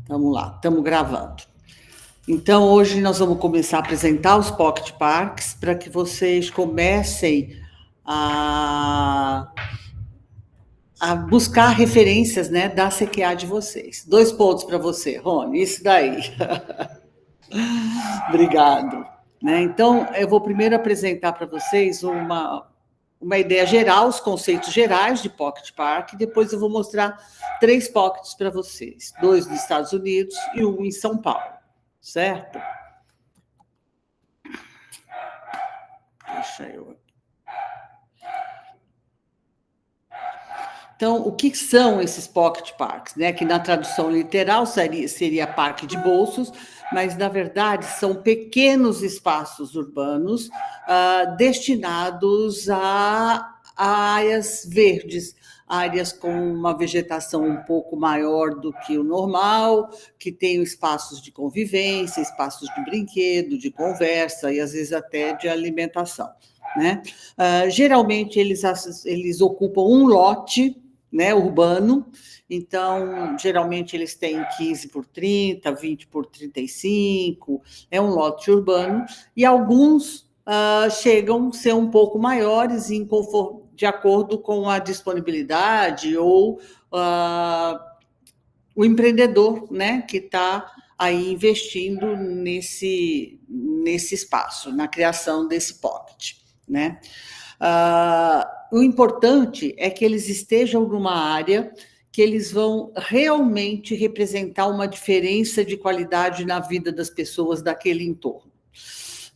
Vamos lá, estamos gravando. Então, hoje nós vamos começar a apresentar os Pocket Parks para que vocês comecem a, a buscar referências, né, da CQA de vocês. 2 pontos para você, Rony, isso daí. Obrigado. Né? Então, eu vou primeiro apresentar para vocês uma ideia geral, os conceitos gerais de Pocket Park, e depois eu vou mostrar 3 pockets para vocês, 2 nos Estados Unidos e um em São Paulo, certo? Deixa eu. Então, o que são esses pocket parks? Né? Que na tradução literal seria parque de bolsos, mas na verdade são pequenos espaços urbanos destinados a áreas verdes, áreas com uma vegetação um pouco maior do que o normal, que tem espaços de convivência, espaços de brinquedo, de conversa e às vezes até de alimentação. Né? Geralmente eles ocupam um lote, né, urbano, então geralmente eles têm 15 por 30, 20 por 35, é um lote urbano, e alguns chegam a ser um pouco maiores de acordo com a disponibilidade ou o empreendedor, né, que está aí investindo nesse espaço, na criação desse pocket, né? O importante é que eles estejam numa área que eles vão realmente representar uma diferença de qualidade na vida das pessoas daquele entorno.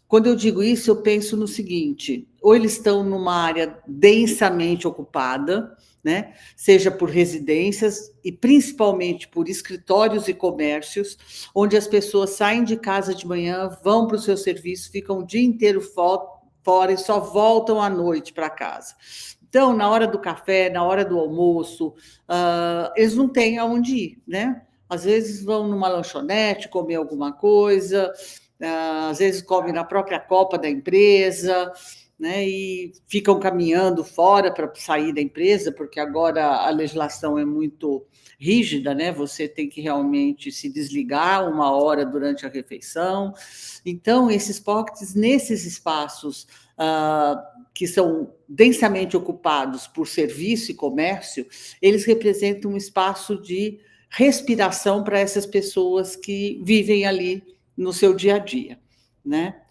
Quando eu digo isso, eu penso no seguinte: ou eles estão numa área densamente ocupada, né, seja por residências e principalmente por escritórios e comércios, onde as pessoas saem de casa de manhã, vão para o seu serviço, ficam o dia inteiro fora e só voltam à noite para casa. Então, na hora do café, na hora do almoço, eles não têm aonde ir, né? Às vezes vão numa lanchonete comer alguma coisa, às vezes comem na própria copa da empresa, né? E ficam caminhando fora para sair da empresa, porque agora a legislação é muito rígida, né? Você tem que realmente se desligar 1 hora durante a refeição. Então, esses pockets, nesses espaços que são densamente ocupados por serviço e comércio, eles representam um espaço de respiração para essas pessoas que vivem ali no seu dia a dia, né?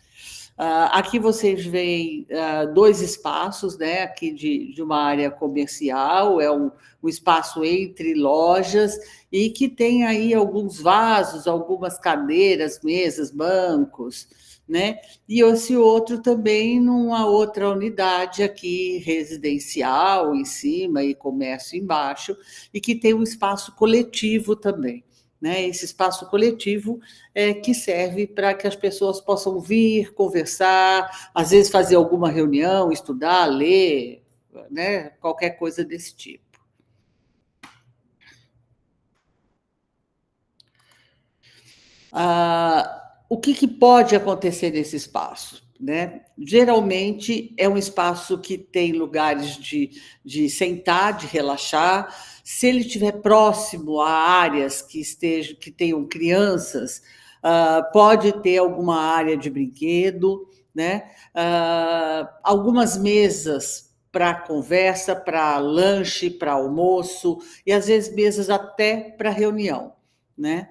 Aqui vocês veem 2 espaços, né? Aqui de uma área comercial, é um espaço entre lojas e que tem aí alguns vasos, algumas cadeiras, mesas, bancos, né? E esse outro também numa outra unidade aqui residencial em cima e comércio embaixo, e que tem um espaço coletivo também. Né, esse espaço coletivo que serve para que as pessoas possam vir, conversar, às vezes fazer alguma reunião, estudar, ler, né, qualquer coisa desse tipo. O que pode acontecer nesse espaço? Né? Geralmente é um espaço que tem lugares de sentar, de relaxar. Se ele estiver próximo a áreas que tenham crianças, pode ter alguma área de brinquedo, né? Algumas mesas para conversa, para lanche, para almoço, e às vezes mesas até para reunião, né?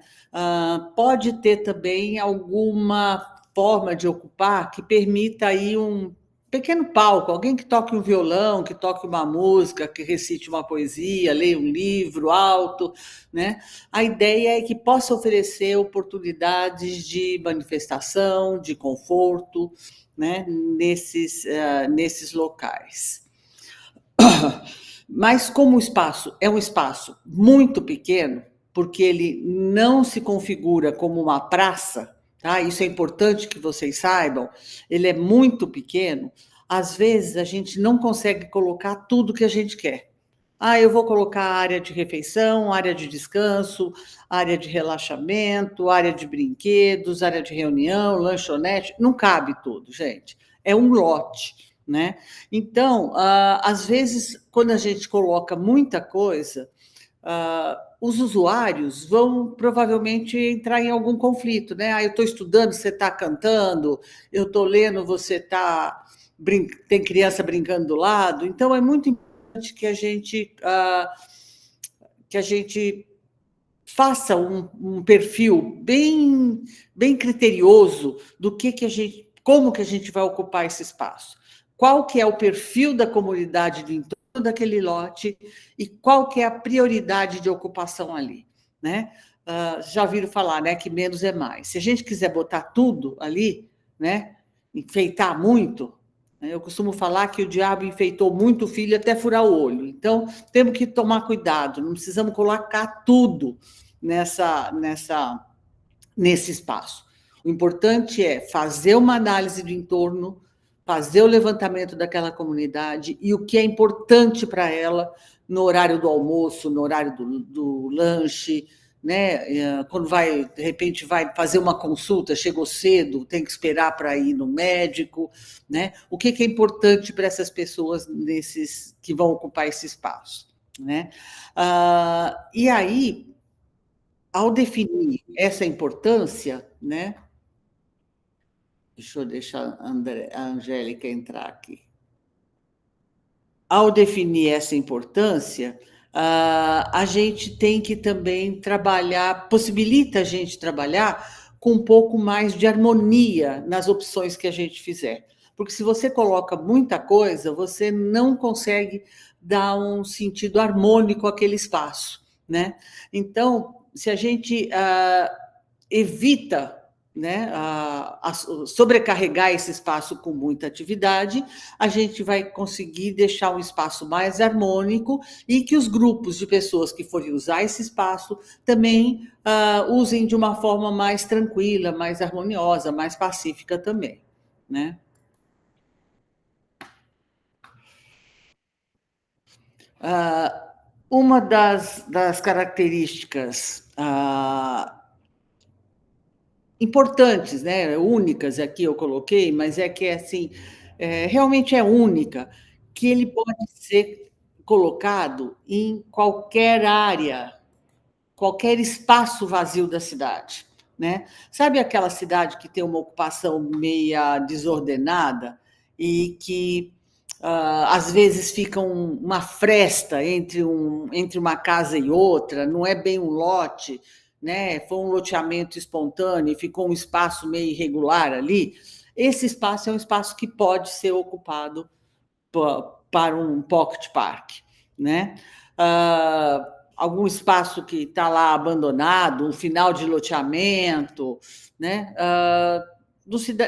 Pode ter também alguma forma de ocupar que permita aí um pequeno palco, alguém que toque um violão, que toque uma música, que recite uma poesia, leia um livro alto, né? A ideia é que possa oferecer oportunidades de manifestação, de conforto, né? Nesses locais. Mas como o espaço é um espaço muito pequeno, porque ele não se configura como uma praça, tá? Isso é importante que vocês saibam, ele é muito pequeno, às vezes a gente não consegue colocar tudo que a gente quer. Eu vou colocar área de refeição, área de descanso, área de relaxamento, área de brinquedos, área de reunião, lanchonete, não cabe tudo, gente. É um lote, né? Então, às vezes, quando a gente coloca muita coisa, os usuários vão provavelmente entrar em algum conflito, né? Eu estou estudando, você está cantando, eu estou lendo, você está tem criança brincando do lado. Então é muito importante que a gente faça um perfil bem criterioso do que a gente, como que a gente vai ocupar esse espaço. Qual que é o perfil da comunidade do entorno daquele lote e qual que é a prioridade de ocupação ali, né? Já viram falar, né, que menos é mais. Se a gente quiser botar tudo ali, né, enfeitar muito, né, eu costumo falar que o diabo enfeitou muito o filho até furar o olho. Então, temos que tomar cuidado, não precisamos colocar tudo nesse espaço. O importante é fazer uma análise do entorno, fazer o levantamento daquela comunidade e o que é importante para ela no horário do almoço, no horário do lanche, né? Quando vai, de repente, vai fazer uma consulta, chegou cedo, tem que esperar para ir no médico, né? O que é importante para essas pessoas que vão ocupar esse espaço, né? E aí, ao definir essa importância, né? Deixa eu deixar a Angélica entrar aqui. Ao definir essa importância, a gente tem que também trabalhar, possibilita a gente trabalhar com um pouco mais de harmonia nas opções que a gente fizer. Porque se você coloca muita coisa, você não consegue dar um sentido harmônico àquele espaço, né? Então, se a gente evita, né, sobrecarregar esse espaço com muita atividade, a gente vai conseguir deixar um espaço mais harmônico e que os grupos de pessoas que forem usar esse espaço também usem de uma forma mais tranquila, mais harmoniosa, mais pacífica também, né? Uma das características importantes, né, únicas aqui eu coloquei, mas é que assim, realmente é única, que ele pode ser colocado em qualquer área, qualquer espaço vazio da cidade, né? Sabe aquela cidade que tem uma ocupação meia desordenada e que às vezes fica uma fresta entre uma casa e outra, não é bem um lote, né? Foi um loteamento espontâneo, ficou um espaço meio irregular ali. Esse espaço é um espaço que pode ser ocupado para um pocket park, né? Algum espaço que está lá abandonado, um final de loteamento, né?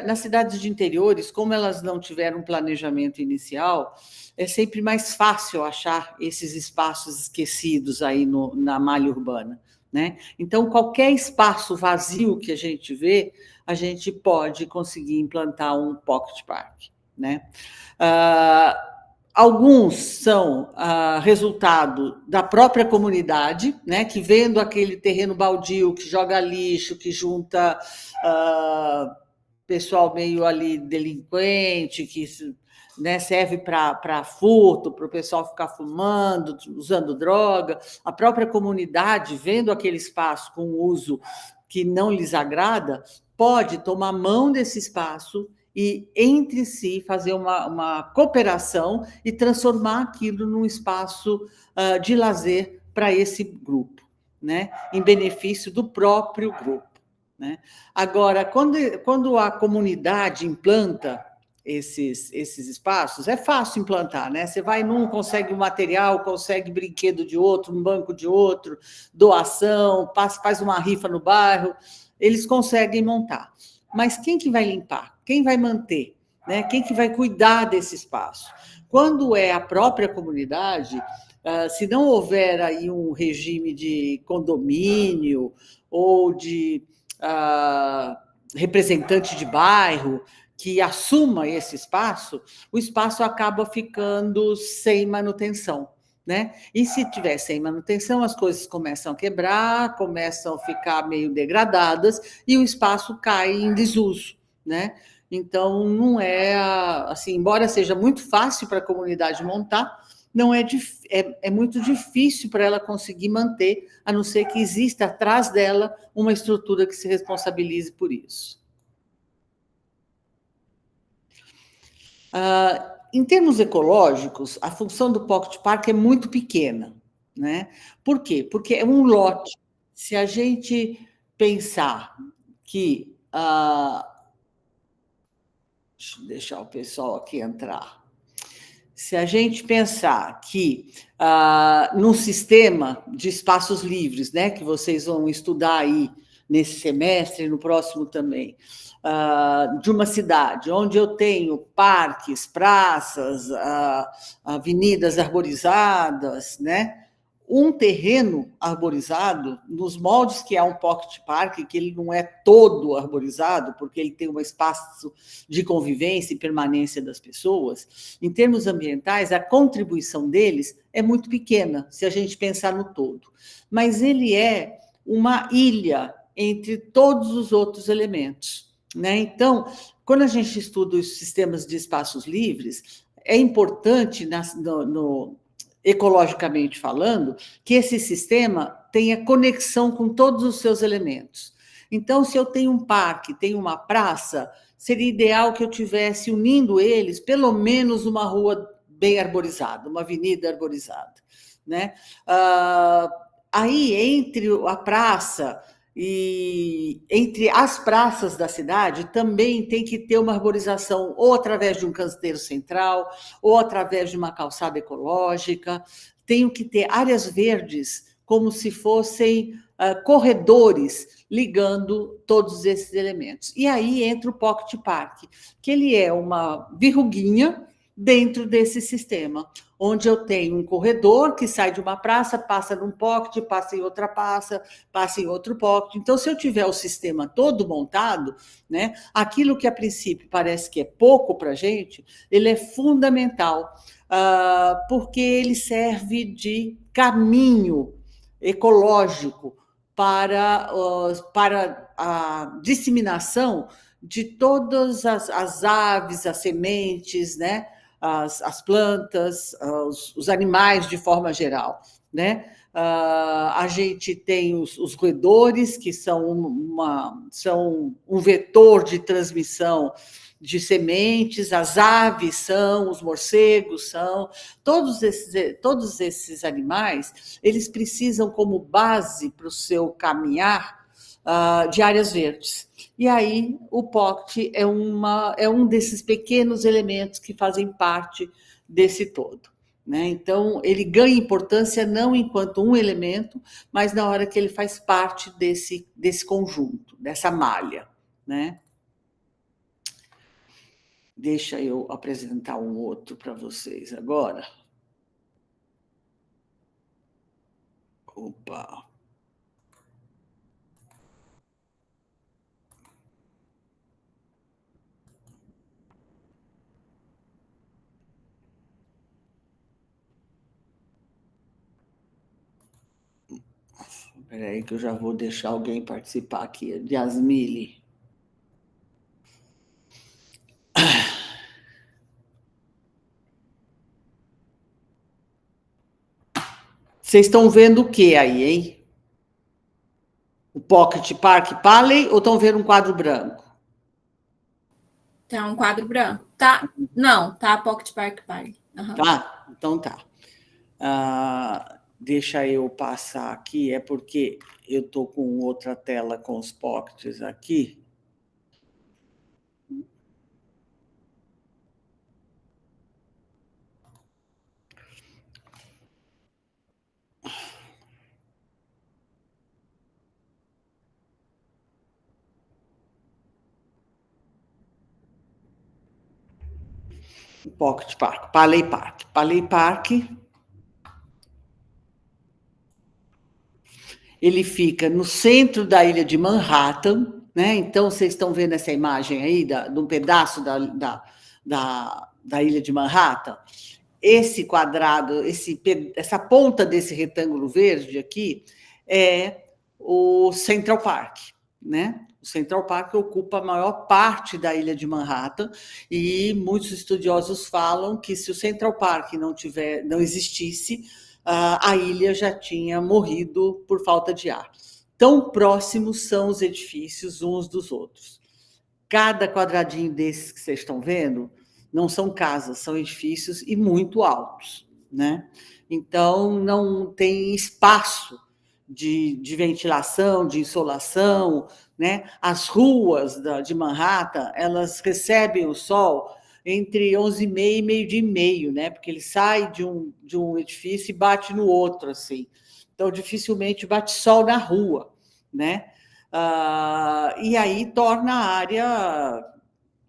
Nas cidades de interiores, como elas não tiveram um planejamento inicial, é sempre mais fácil achar esses espaços esquecidos aí na malha urbana, né? Então, qualquer espaço vazio que a gente vê, a gente pode conseguir implantar um pocket park, né? Alguns são resultado da própria comunidade, né, que vendo aquele terreno baldio, que joga lixo, que junta pessoal meio ali delinquente, que, né, serve para furto, para o pessoal ficar fumando, usando droga. A própria comunidade, vendo aquele espaço com uso que não lhes agrada, pode tomar mão desse espaço e, entre si, fazer uma cooperação e transformar aquilo num espaço de lazer para esse grupo, né? Em benefício do próprio grupo, né? Agora, quando a comunidade implanta esses espaços, é fácil implantar, né? Você vai num, consegue um material, consegue brinquedo de outro, um banco de outro, doação, faz uma rifa no bairro, eles conseguem montar. Mas quem que vai limpar? Quem vai manter? Né? Quem que vai cuidar desse espaço? Quando é a própria comunidade, se não houver aí um regime de condomínio ou de representante de bairro que assuma esse espaço, o espaço acaba ficando sem manutenção, né? E se tiver sem manutenção, as coisas começam a quebrar, começam a ficar meio degradadas e o espaço cai em desuso, né? Então, não é assim, embora seja muito fácil para a comunidade montar, não é muito difícil para ela conseguir manter, a não ser que exista atrás dela uma estrutura que se responsabilize por isso. Em termos ecológicos, a função do Pocket Park é muito pequena, né? Por quê? Porque é um lote. Se a gente pensar que. Deixa eu deixar o pessoal aqui entrar. Se a gente pensar que num sistema de espaços livres, né, que vocês vão estudar aí nesse semestre e no próximo também, de uma cidade onde eu tenho parques, praças, avenidas arborizadas, né? Um terreno arborizado, nos moldes que é um pocket park, que ele não é todo arborizado, porque ele tem um espaço de convivência e permanência das pessoas, em termos ambientais, a contribuição deles é muito pequena, se a gente pensar no todo. Mas ele é uma ilha entre todos os outros elementos, né? Então, quando a gente estuda os sistemas de espaços livres, é importante ecologicamente falando, que esse sistema tenha conexão com todos os seus elementos. Então, se eu tenho um parque, tenho uma praça, seria ideal que eu tivesse unindo eles, pelo menos uma rua bem arborizada, uma avenida arborizada, né? Aí, entre a praça e entre as praças da cidade, também tem que ter uma arborização, ou através de um canteiro central, ou através de uma calçada ecológica. Tenho que ter áreas verdes, como se fossem corredores ligando todos esses elementos. E aí entra o Pocket Park, que ele é uma verruguinha dentro desse sistema, onde eu tenho um corredor que sai de uma praça, passa num pocket, passa em outra praça, passa em outro pocket. Então, se eu tiver o sistema todo montado, né, aquilo que a princípio parece que é pouco para a gente, ele é fundamental, porque ele serve de caminho ecológico para a disseminação de todas as aves, as sementes, né? As plantas, os animais de forma geral, né? A gente tem os roedores, que são um vetor de transmissão de sementes, as aves são, os morcegos são, todos esses animais, eles precisam como base para o seu caminhar de áreas verdes. E aí o POCT é um desses pequenos elementos que fazem parte desse todo, né? Então, ele ganha importância não enquanto um elemento, mas na hora que ele faz parte desse conjunto, dessa malha, né? Deixa eu apresentar um outro para vocês agora. Opa! Espera aí que eu já vou deixar alguém participar aqui. Yasmile. Vocês estão vendo o que aí, hein? O Pocket Park Palley ou estão vendo um quadro branco? Tá um quadro branco. Tá, não, tá Pocket Park Palley. Uhum. Tá? Então tá. Deixa eu passar aqui, é porque eu estou com outra tela com os pockets aqui. Pocket Park, Palley Park. Palley Park, ele fica no centro da ilha de Manhattan, né? Então, vocês estão vendo essa imagem aí de um pedaço da ilha de Manhattan? Esse quadrado, essa ponta desse retângulo verde aqui é o Central Park, né? O Central Park ocupa a maior parte da ilha de Manhattan e muitos estudiosos falam que se o Central Park não existisse, a ilha já tinha morrido por falta de ar. Tão próximos são os edifícios uns dos outros. Cada quadradinho desses que vocês estão vendo não são casas, são edifícios e muito altos, né? Então, não tem espaço de ventilação, de insolação, né? As ruas de Manhattan, elas recebem o sol entre 11h30 e meio-dia e meio, né? Porque ele sai de um edifício e bate no outro, assim. Então, dificilmente bate sol na rua, né? E aí torna a área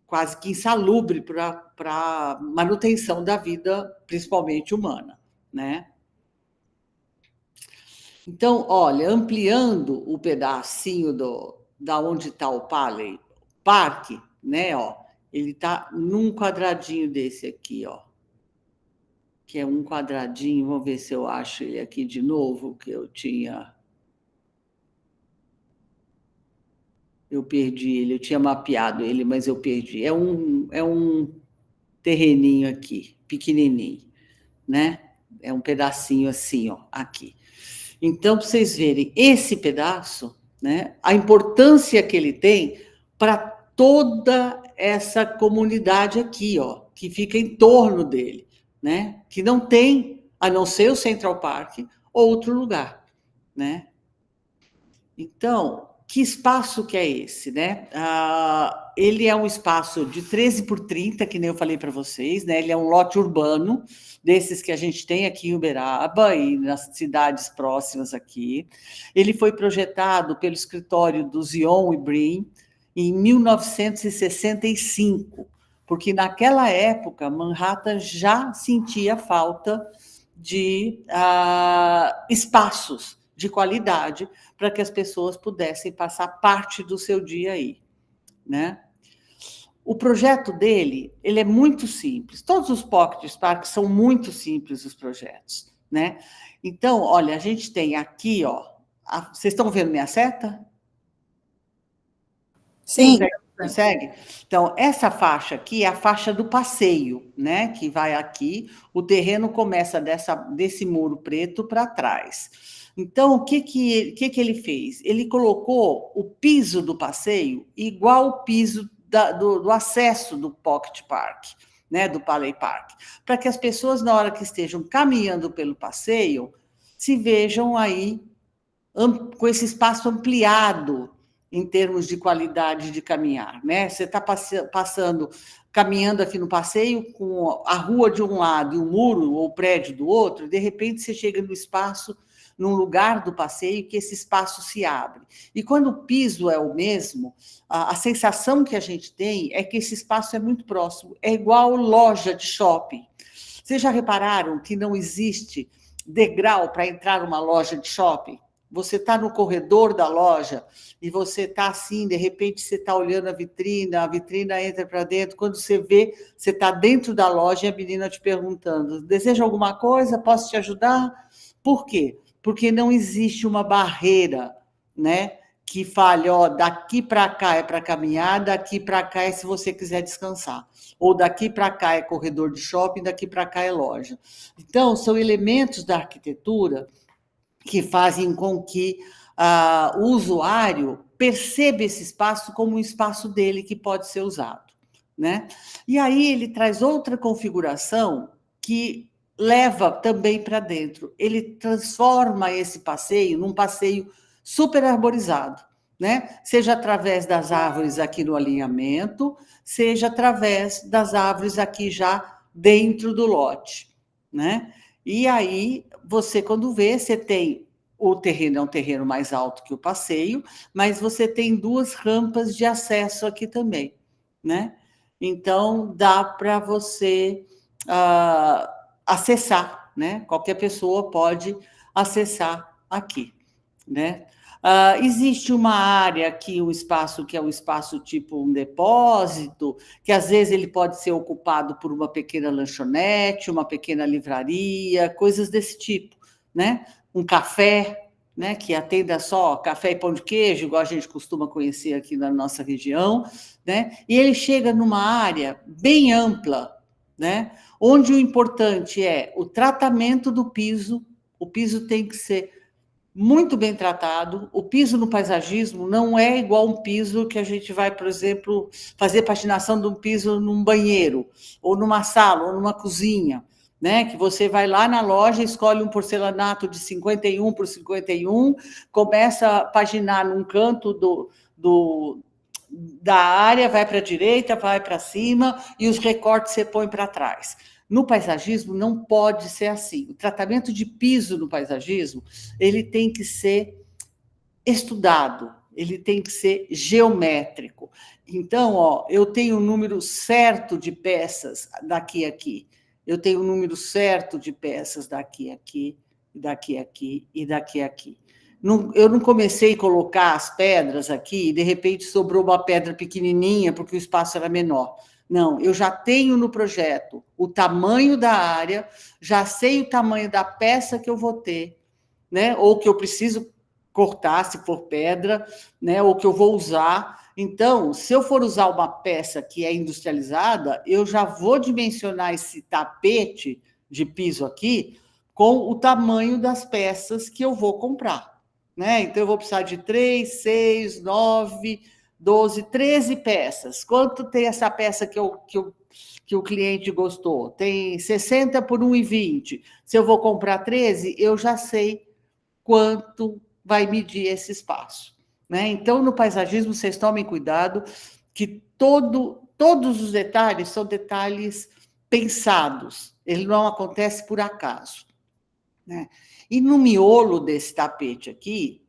quase que insalubre para manutenção da vida, principalmente humana, né? Então, olha, ampliando o pedacinho da onde está o Parque, né? Ó, ele está num quadradinho desse aqui, ó, que é um quadradinho. Vamos ver se eu acho ele aqui de novo, que eu tinha. Eu perdi ele, eu tinha mapeado ele, mas eu perdi. É um terreninho aqui, pequenininho, né? É um pedacinho assim, ó, aqui. Então, para vocês verem, esse pedaço, né, a importância que ele tem para toda essa comunidade aqui, ó, que fica em torno dele, né? Que não tem, a não ser o Central Park, outro lugar, né? Então, que espaço que é esse, né? Ele é um espaço de 13 por 30, que nem eu falei para vocês, né? Ele é um lote urbano, desses que a gente tem aqui em Uberaba e nas cidades próximas aqui. Ele foi projetado pelo escritório do Zion e Brin em 1965, porque naquela época Manhattan já sentia falta de espaços de qualidade para que as pessoas pudessem passar parte do seu dia aí, né? O projeto dele, ele é muito simples. Todos os Pocket Parks são muito simples, os projetos, né? Então, olha, a gente tem aqui, ó, vocês estão vendo minha seta? Sim. Consegue? Então, essa faixa aqui é a faixa do passeio, né? Que vai aqui, o terreno começa desse muro preto para trás. Então, o que ele fez? Ele colocou o piso do passeio igual o piso do acesso do Pocket Park, né? Do Palais Park, para que as pessoas, na hora que estejam caminhando pelo passeio, se vejam aí com esse espaço ampliado em termos de qualidade de caminhar, né? Você está caminhando aqui no passeio com a rua de um lado e o muro ou o prédio do outro, e de repente você chega no espaço, num lugar do passeio que esse espaço se abre. E quando o piso é o mesmo, a sensação que a gente tem é que esse espaço é muito próximo, é igual loja de shopping. Vocês já repararam que não existe degrau para entrar numa loja de shopping? Você está no corredor da loja e você está assim, de repente você está olhando a vitrina entra para dentro, quando você vê, você está dentro da loja e a menina te perguntando, deseja alguma coisa? Posso te ajudar? Por quê? Porque não existe uma barreira, né, que fale, ó, daqui para cá é para caminhar, daqui para cá é se você quiser descansar, ou daqui para cá é corredor de shopping, daqui para cá é loja. Então, são elementos da arquitetura que fazem com que o usuário perceba esse espaço como um espaço dele que pode ser usado, né? E aí ele traz outra configuração que leva também para dentro. Ele transforma esse passeio num passeio super arborizado, né? Seja através das árvores aqui no alinhamento, seja através das árvores aqui já dentro do lote, né? E aí, você, quando vê, você tem o terreno, é um terreno mais alto que o passeio, mas você tem 2 rampas de acesso aqui também, né? Então, dá para você acessar, né? Qualquer pessoa pode acessar aqui, né? Existe uma área aqui, um espaço que é um espaço tipo um depósito, que às vezes ele pode ser ocupado por uma pequena lanchonete, uma pequena livraria, coisas desse tipo, né? Um café, né, que atenda só café e pão de queijo, igual a gente costuma conhecer aqui na nossa região, né? E ele chega numa área bem ampla, né? Onde o importante é o tratamento do piso. O piso tem que ser muito bem tratado. O piso no paisagismo não é igual um piso que a gente vai, por exemplo, fazer patinação de um piso num banheiro, ou numa sala, ou numa cozinha, né? Que você vai lá na loja, escolhe um porcelanato de 51 por 51, começa a paginar num canto da área, vai para a direita, vai para cima, e os recortes você põe para trás. No paisagismo não pode ser assim. O tratamento de piso no paisagismo, ele tem que ser estudado, ele tem que ser geométrico. Então, ó, eu tenho um número certo de peças daqui a aqui. Eu tenho um número certo de peças daqui a aqui, daqui a aqui e daqui a aqui. Eu não comecei a colocar as pedras aqui e, de repente, sobrou uma pedra pequenininha porque o espaço era menor. Não, eu já tenho no projeto o tamanho da área, já sei o tamanho da peça que eu vou ter, né? Ou que eu preciso cortar, se for pedra, né? Ou que eu vou usar. Então, se eu for usar uma peça que é industrializada, eu já vou dimensionar esse tapete de piso aqui com o tamanho das peças que eu vou comprar, né? Então, eu vou precisar de 3, 6, 9, 12, 13 peças. Quanto tem essa peça que o cliente gostou? Tem 60 por 1,20. Se eu vou comprar 13, eu já sei quanto vai medir esse espaço, né? Então, no paisagismo, vocês tomem cuidado que todos os detalhes são detalhes pensados, ele não acontece por acaso, né? E no miolo desse tapete aqui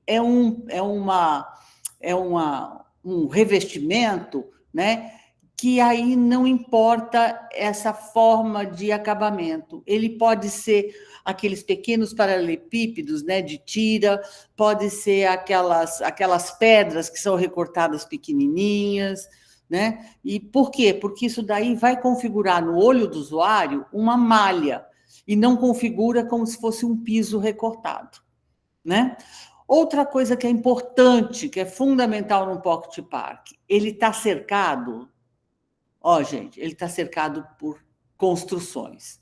um revestimento, né? Que aí não importa essa forma de acabamento. Ele pode ser aqueles pequenos paralelepípedos, né, de tira, pode ser aquelas pedras que são recortadas pequenininhas, né? E por quê? Porque isso daí vai configurar no olho do usuário uma malha e não configura como se fosse um piso recortado, né? Outra coisa que é importante, que é fundamental no Pocket Park, ele está cercado. Ó, gente, ele está cercado por construções.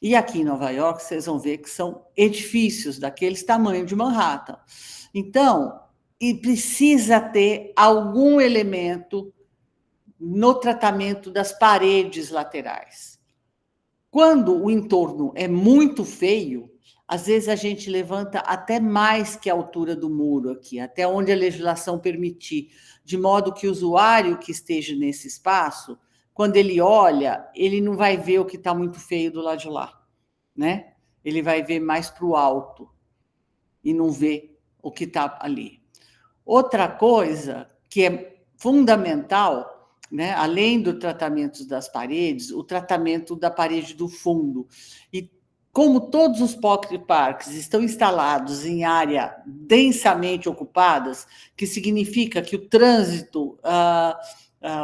E aqui em Nova York, vocês vão ver que são edifícios daqueles tamanhos de Manhattan. Então, e precisa ter algum elemento no tratamento das paredes laterais. Quando o entorno é muito feio, às vezes a gente levanta até mais que a altura do muro aqui, até onde a legislação permitir, de modo que o usuário que esteja nesse espaço, quando ele olha, ele não vai ver o que está muito feio do lado de lá, né? Ele vai ver mais para o alto e não vê o que está ali. Outra coisa que é fundamental, né, além do tratamento das paredes, o tratamento da parede do fundo. E como todos os pocket parks estão instalados em área densamente ocupadas, que significa que o trânsito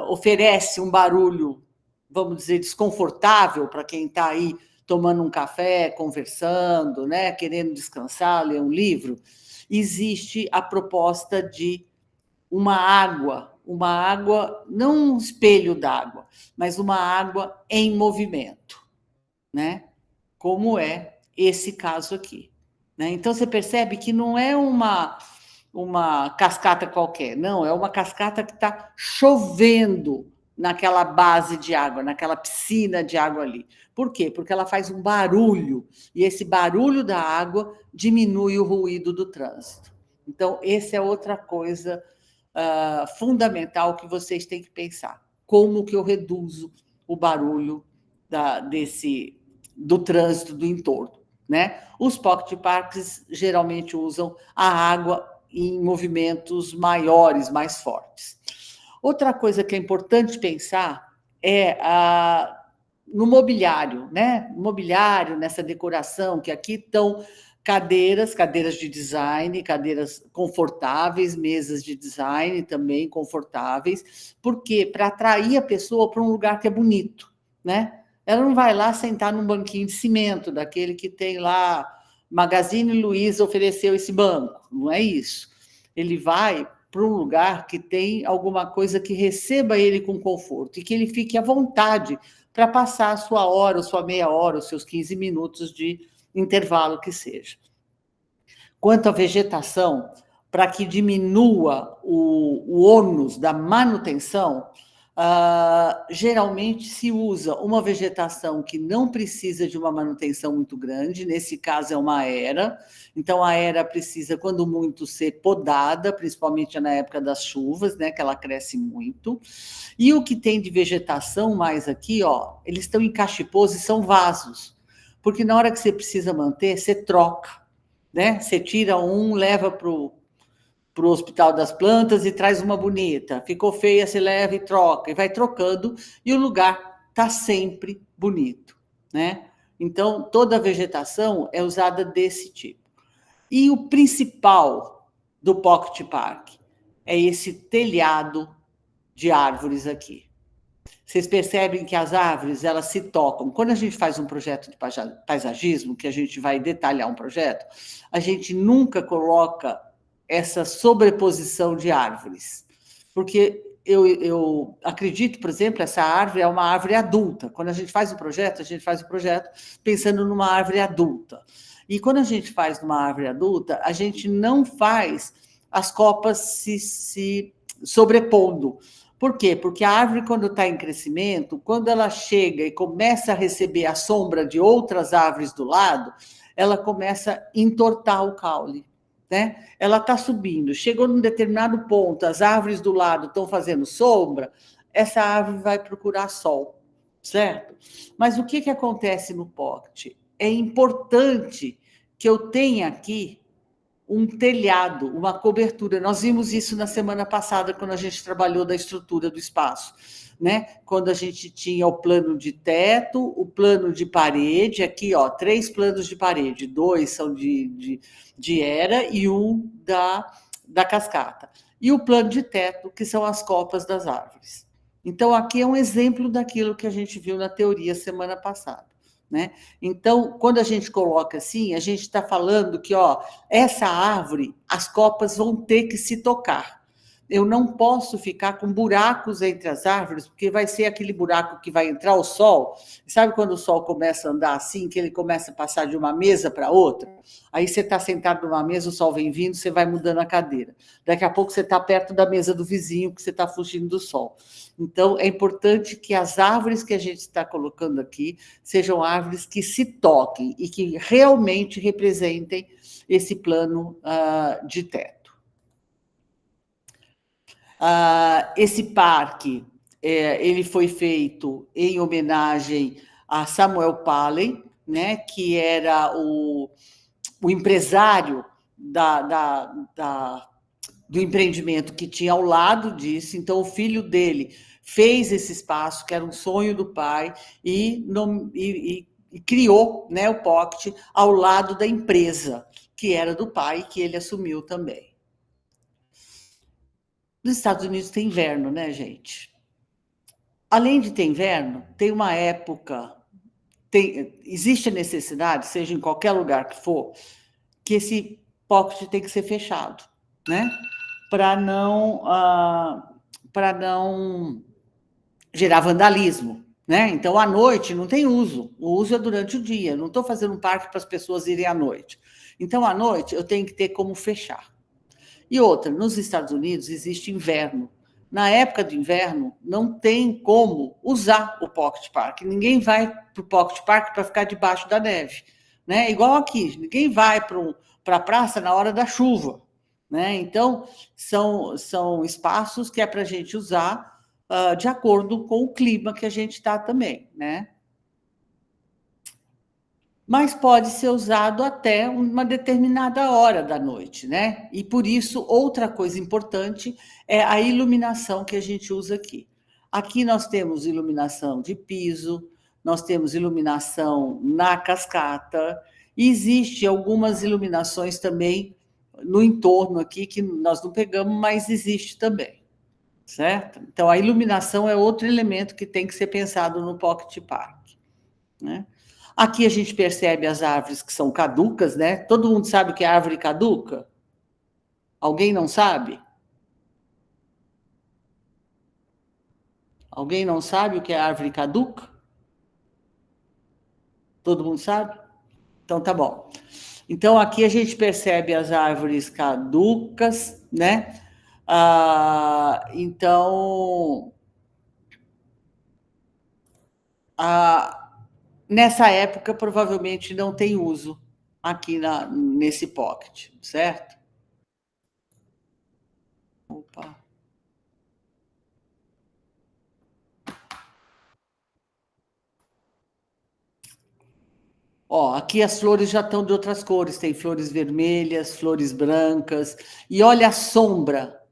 oferece um barulho, vamos dizer, desconfortável para quem está aí tomando um café, conversando, né, querendo descansar, ler um livro, existe a proposta de uma água, não um espelho d'água, mas uma água em movimento, né? Como é esse caso aqui, né? Então você percebe que não é uma cascata qualquer, não, é uma cascata que está chovendo naquela base de água, naquela piscina de água ali. Por quê? Porque ela faz um barulho, e esse barulho da água diminui o ruído do trânsito. Então, essa é outra coisa fundamental que vocês têm que pensar. Como que eu reduzo o barulho do trânsito do entorno, né? Os pocket parks geralmente usam a água em movimentos maiores, mais fortes. Outra coisa que é importante pensar é no mobiliário, né? Mobiliário, nessa decoração, que aqui estão cadeiras de design, cadeiras confortáveis, mesas de design também confortáveis. Por quê? Para atrair a pessoa para um lugar que é bonito, né? Ela não vai lá sentar num banquinho de cimento, daquele que tem lá Magazine Luiza ofereceu esse banco. Não é isso. Ele vai para um lugar que tem alguma coisa que receba ele com conforto e que ele fique à vontade para passar a sua hora, a sua meia hora, os seus 15 minutos de intervalo que seja. Quanto à vegetação, para que diminua o ônus da manutenção, geralmente se usa uma vegetação que não precisa de uma manutenção muito grande, nesse caso é uma era, então a era precisa, quando muito, ser podada, principalmente na época das chuvas, né, que ela cresce muito, e o que tem de vegetação mais aqui, ó, eles estão em cachepôs e são vasos, porque na hora que você precisa manter, você troca, né? Você tira um, leva para o Hospital das Plantas e traz uma bonita. Ficou feia, você leva e troca, e vai trocando, e o lugar está sempre bonito, né? Então, toda a vegetação é usada desse tipo. E o principal do Pocket Park é esse telhado de árvores aqui. Vocês percebem que as árvores, elas se tocam. Quando a gente faz um projeto de paisagismo, que a gente vai detalhar um projeto, a gente nunca coloca essa sobreposição de árvores. Porque eu acredito, por exemplo, essa árvore é uma árvore adulta. Quando a gente faz a gente faz o projeto pensando numa árvore adulta. E quando a gente faz numa árvore adulta, a gente não faz as copas se sobrepondo. Por quê? Porque a árvore, quando está em crescimento, quando ela chega e começa a receber a sombra de outras árvores do lado, ela começa a entortar o caule, né? Ela está subindo, chegou num determinado ponto, as árvores do lado estão fazendo sombra, essa árvore vai procurar sol, certo? Mas o que acontece no pocket? É importante que eu tenha aqui um telhado, uma cobertura. Nós vimos isso na semana passada, quando a gente trabalhou da estrutura do espaço, né? Quando a gente tinha o plano de teto, o plano de parede, aqui, ó, 3 planos de parede, 2 são de era e um da cascata. E o plano de teto, que são as copas das árvores. Então, aqui é um exemplo daquilo que a gente viu na teoria semana passada. Né? Então, quando a gente coloca assim, a gente está falando que, ó, essa árvore, as copas vão ter que se tocar. Eu não posso ficar com buracos entre as árvores, porque vai ser aquele buraco que vai entrar o sol. Sabe quando o sol começa a andar assim, que ele começa a passar de uma mesa para outra? Aí você está sentado numa mesa, o sol vem vindo, você vai mudando a cadeira. Daqui a pouco você está perto da mesa do vizinho, porque você está fugindo do sol. Então, é importante que as árvores que a gente está colocando aqui sejam árvores que se toquem e que realmente representem esse plano de teto. Esse parque, ele foi feito em homenagem a Samuel Paley, né, que era o empresário do empreendimento que tinha ao lado disso. Então, o filho dele fez esse espaço, que era um sonho do pai, e criou, né, o Pocket ao lado da empresa, que era do pai, que ele assumiu também. Nos Estados Unidos tem inverno, né, gente? Além de ter inverno, tem uma época, existe a necessidade, seja em qualquer lugar que for, que esse pocket tem que ser fechado, né? Para não gerar vandalismo, né? Então, à noite não tem uso, o uso é durante o dia. Eu não estou fazendo um parque para as pessoas irem à noite. Então, à noite, eu tenho que ter como fechar. E outra, nos Estados Unidos existe inverno. Na época do inverno, não tem como usar o Pocket Park. Ninguém vai para o Pocket Park para ficar debaixo da neve, né? Igual aqui, ninguém vai para a praça na hora da chuva, né? Então, são espaços que é para a gente usar de acordo com o clima que a gente está também, né? Mas pode ser usado até uma determinada hora da noite, né? E por isso, outra coisa importante é a iluminação que a gente usa aqui. Aqui nós temos iluminação de piso, nós temos iluminação na cascata, e existe algumas iluminações também no entorno aqui, que nós não pegamos, mas existe também, certo? Então, a iluminação é outro elemento que tem que ser pensado no Pocket Park, né? Aqui a gente percebe as árvores que são caducas, né? Todo mundo sabe o que é árvore caduca? Alguém não sabe? Alguém não sabe o que é árvore caduca? Todo mundo sabe? Então tá bom. Então aqui a gente percebe as árvores caducas, né? Então, nessa época provavelmente não tem uso aqui nesse pocket, certo? Opa. Ó, aqui as flores já estão de outras cores, tem flores vermelhas, flores brancas, e olha a sombra,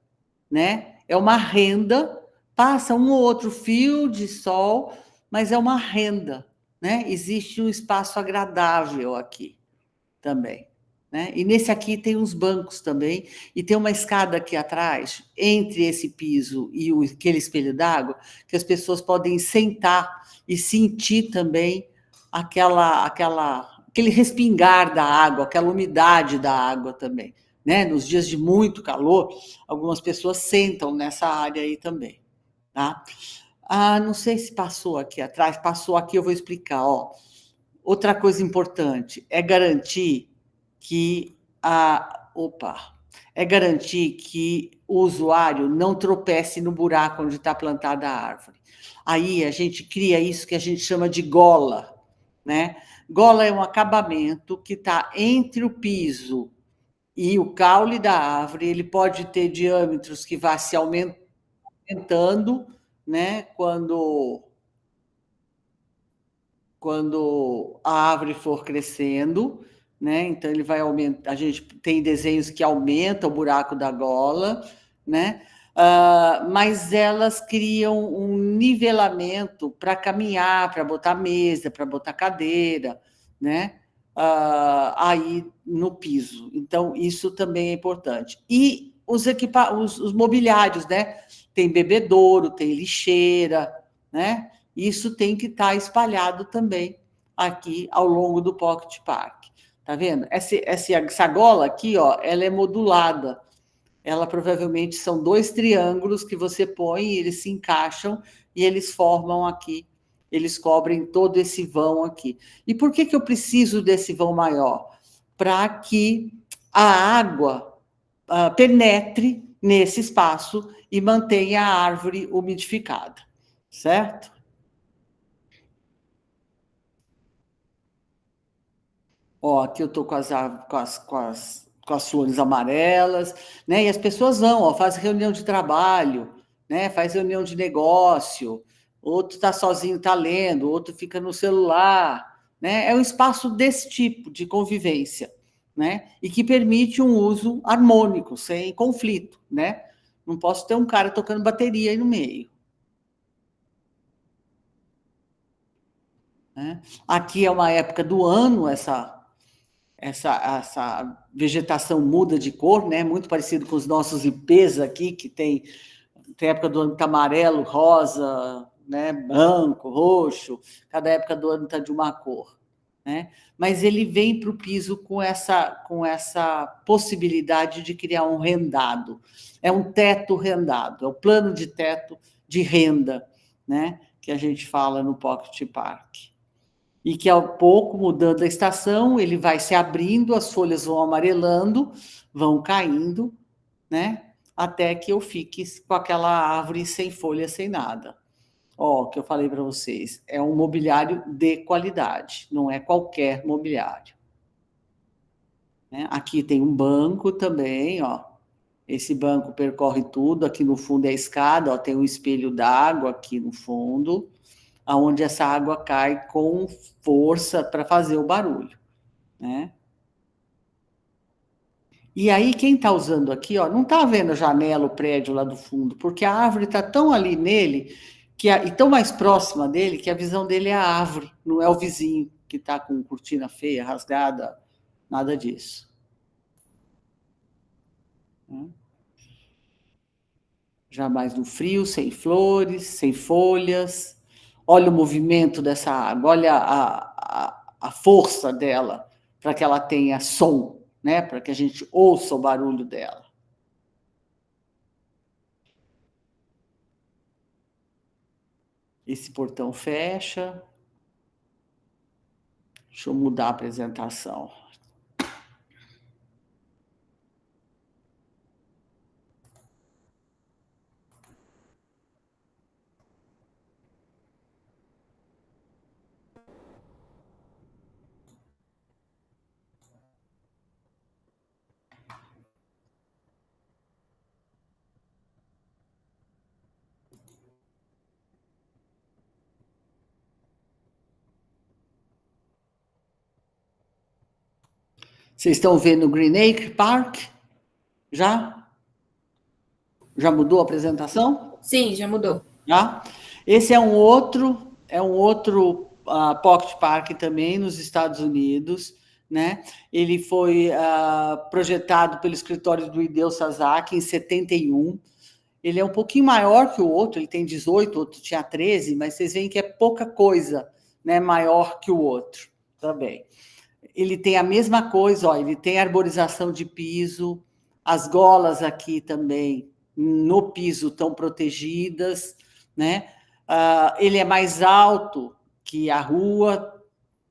né? É uma renda, passa um ou outro fio de sol, mas é uma renda, né? Existe um espaço agradável aqui também, né? E nesse aqui tem uns bancos também, e tem uma escada aqui atrás, entre esse piso e aquele espelho d'água, que as pessoas podem sentar e sentir também aquele respingar da água, aquela umidade da água também, né? Nos dias de muito calor, algumas pessoas sentam nessa área aí também, tá? Não sei se passou aqui atrás, passou aqui, eu vou explicar, ó. Outra coisa importante é garantir que é garantir que o usuário não tropece no buraco onde está plantada a árvore. Aí a gente cria isso que a gente chama de gola, né? Gola é um acabamento que está entre o piso e o caule da árvore. Ele pode ter diâmetros que vá se aumentando, né? Quando a árvore for crescendo, né? Então ele vai aumentar. A gente tem desenhos que aumentam o buraco da gola, né? Mas elas criam um nivelamento para caminhar, para botar mesa, para botar cadeira, né? Aí no piso. Então, isso também é importante. E os mobiliários, né? Tem bebedouro, tem lixeira, né? Isso tem que estar espalhado também aqui ao longo do Pocket Park. Tá vendo? Essa gola aqui, ó, ela é modulada. Ela provavelmente são 2 triângulos que você põe, eles se encaixam e eles formam aqui, eles cobrem todo esse vão aqui. E por que eu preciso desse vão maior? Para que a água penetre nesse espaço e mantenha a árvore umidificada, certo? Ó, aqui eu estou com as flores amarelas, né? E as pessoas vão, ó, faz reunião de trabalho, né? Faz reunião de negócio, outro está sozinho, está lendo, outro fica no celular, né? É um espaço desse tipo de convivência, né? E que permite um uso harmônico, sem conflito, né? Não posso ter um cara tocando bateria aí no meio. Né? Aqui é uma época do ano, essa vegetação muda de cor, né? Muito parecido com os nossos ipês aqui, que tem época do ano que está amarelo, rosa, né? Branco, roxo, cada época do ano está de uma cor. Né? Mas ele vem para o piso com essa possibilidade de criar um rendado. É um teto rendado, é o plano de teto de renda, né? Que a gente fala no Pocket Park. E que, ao pouco, mudando a estação, ele vai se abrindo, as folhas vão amarelando, vão caindo, né? Até que eu fique com aquela árvore sem folha, sem nada. Ó, que eu falei para vocês, é um mobiliário de qualidade, não é qualquer mobiliário. Né? Aqui tem um banco também, ó. Esse banco percorre tudo, aqui no fundo é a escada, ó, tem um espelho d'água aqui no fundo, aonde essa água cai com força para fazer o barulho, né? E aí, quem está usando aqui, ó, não está vendo a janela, o prédio lá do fundo, porque a árvore está tão ali nele, e tão mais próxima dele, que a visão dele é a árvore, não é o vizinho que está com cortina feia, rasgada, nada disso. Né? Já mais no frio, sem flores, sem folhas. Olha o movimento dessa água, olha a força dela, para que ela tenha som, né? Para que a gente ouça o barulho dela. Esse portão fecha. Deixa eu mudar a apresentação. Vocês estão vendo o Green Acre Park? Já? Já mudou a apresentação? Sim, já mudou. Já? Esse é um outro Pocket Park também nos Estados Unidos, né? Ele foi projetado pelo escritório do Hideo Sasaki em 71. Ele é um pouquinho maior que o outro, ele tem 18, o outro tinha 13, mas vocês veem que é pouca coisa, né? Maior que o outro também. Ele tem a mesma coisa, ó, ele tem arborização de piso, as golas aqui também no piso estão protegidas, né? Ele é mais alto que a rua,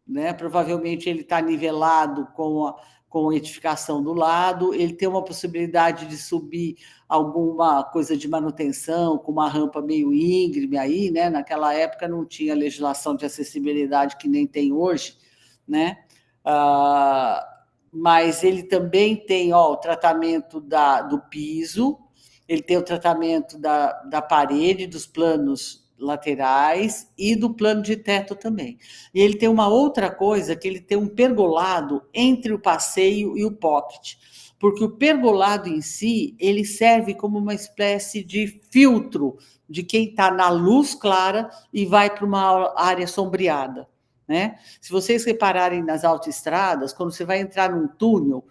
né? Provavelmente ele está nivelado com a edificação do lado, ele tem uma possibilidade de subir alguma coisa de manutenção, com uma rampa meio íngreme aí, né? Naquela época não tinha legislação de acessibilidade que nem tem hoje, né? Mas ele também tem o tratamento do piso, ele tem o tratamento da parede, dos planos laterais e do plano de teto também. E ele tem uma outra coisa, que ele tem um pergolado entre o passeio e o pocket, porque o pergolado em si, ele serve como uma espécie de filtro de quem está na luz clara e vai para uma área sombreada, né? Se vocês repararem nas autoestradas, quando você vai entrar num túnel,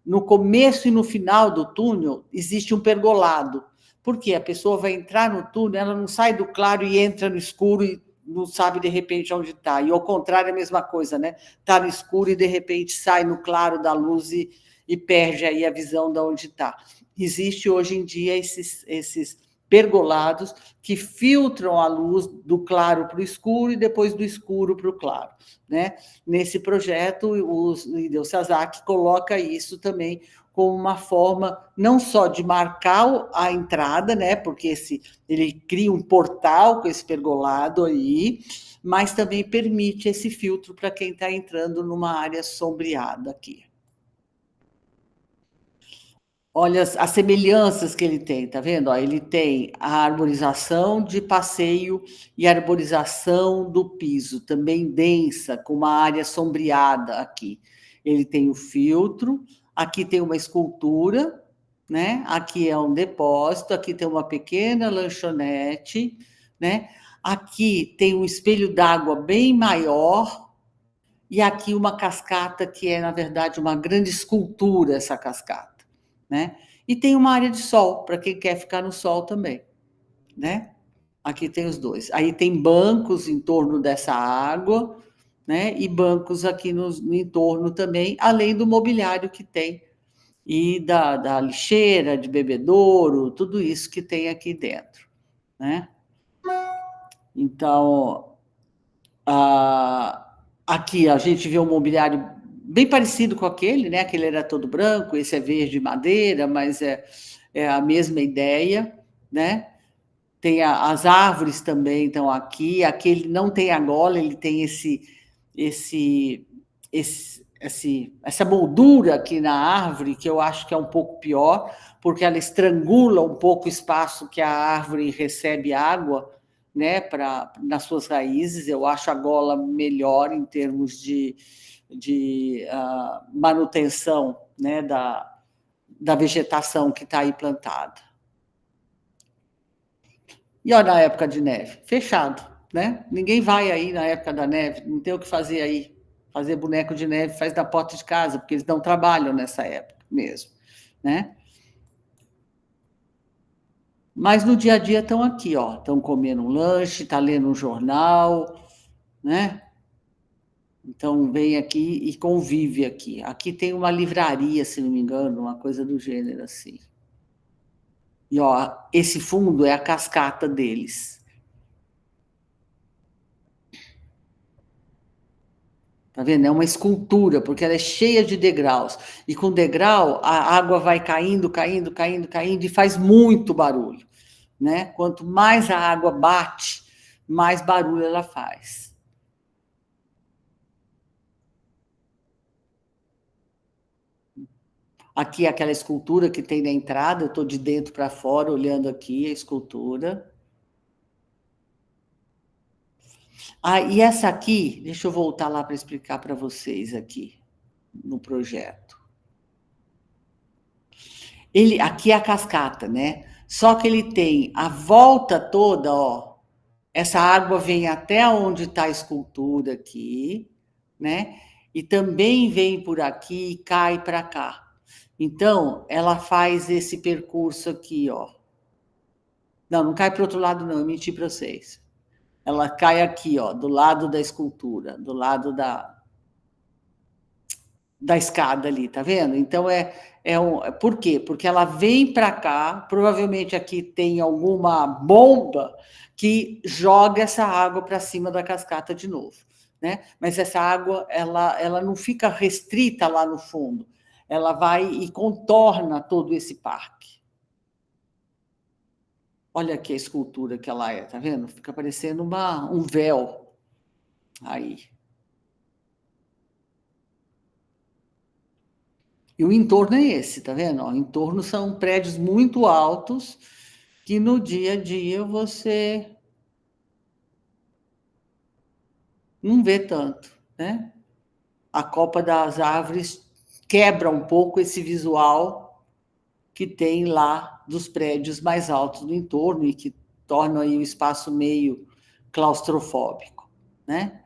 no começo e no final do túnel existe um pergolado. Porque a pessoa vai entrar no túnel, ela não sai do claro e entra no escuro e não sabe de repente onde está. E ao contrário é a mesma coisa, né? Está no escuro e de repente sai no claro da luz e perde aí a visão de onde está. Existe hoje em dia esses pergolados que filtram a luz do claro para o escuro e depois do escuro para o claro, né? Nesse projeto, o Hideo Sasaki coloca isso também como uma forma não só de marcar a entrada, né? Porque ele cria um portal com esse pergolado aí, mas também permite esse filtro para quem está entrando numa área sombreada aqui. Olha as semelhanças que ele tem, tá vendo? Ó, ele tem a arborização de passeio e a arborização do piso, também densa, com uma área sombreada aqui. Ele tem o filtro, aqui tem uma escultura, né? Aqui é um depósito, aqui tem uma pequena lanchonete, né? Aqui tem um espelho d'água bem maior, e aqui uma cascata que é, na verdade, uma grande escultura, essa cascata, né? E tem uma área de sol, para quem quer ficar no sol também, né? Aqui tem os dois. Aí tem bancos em torno dessa água, né? E bancos aqui no entorno também, além do mobiliário que tem, e da lixeira, de bebedouro, tudo isso que tem aqui dentro, né? Então, aqui a gente vê um mobiliário bem parecido com aquele, né? Aquele era todo branco, esse é verde madeira, mas é a mesma ideia, né? Tem as árvores também estão aqui. Aquele não tem a gola, ele tem essa moldura aqui na árvore, que eu acho que é um pouco pior, porque ela estrangula um pouco o espaço que a árvore recebe água, né, nas suas raízes. Eu acho a gola melhor em termos de manutenção, né, da vegetação que está aí plantada. E olha, na época de neve, fechado, né? Ninguém vai aí na época da neve, não tem o que fazer aí. Fazer boneco de neve faz na porta de casa, porque eles não trabalham nessa época mesmo, né? Mas no dia a dia estão aqui, ó, estão comendo um lanche, estão lendo um jornal, né? Então, vem aqui e convive aqui. Aqui tem uma livraria, se não me engano, uma coisa do gênero assim. E, ó, esse fundo é a cascata deles. Tá vendo? É uma escultura, porque ela é cheia de degraus. E com degrau, a água vai caindo, caindo, caindo, caindo, e faz muito barulho, né? Quanto mais a água bate, mais barulho ela faz. Aqui é aquela escultura que tem na entrada, eu estou de dentro para fora, olhando aqui a escultura. Ah, e essa aqui, deixa eu voltar lá para explicar para vocês aqui, no projeto. Aqui é a cascata, né? Só que ele tem a volta toda, ó. Essa água vem até onde está a escultura aqui, né? E também vem por aqui e cai para cá. Então, ela faz esse percurso aqui, ó. Não, não cai para o outro lado, não, eu menti para vocês. Ela cai aqui, ó, do lado da escultura, do lado da escada ali, tá vendo? Então, por quê? Porque ela vem para cá, provavelmente aqui tem alguma bomba que joga essa água para cima da cascata de novo, né? Mas essa água, ela não fica restrita lá no fundo, ela vai e contorna todo esse parque. Olha aqui a escultura que ela é, tá vendo? Fica parecendo um véu aí. E o entorno é esse, tá vendo? O entorno são prédios muito altos que no dia a dia você não vê tanto, né? A copa das árvores quebra um pouco esse visual que tem lá dos prédios mais altos do entorno e que tornam aí o espaço meio claustrofóbico, né?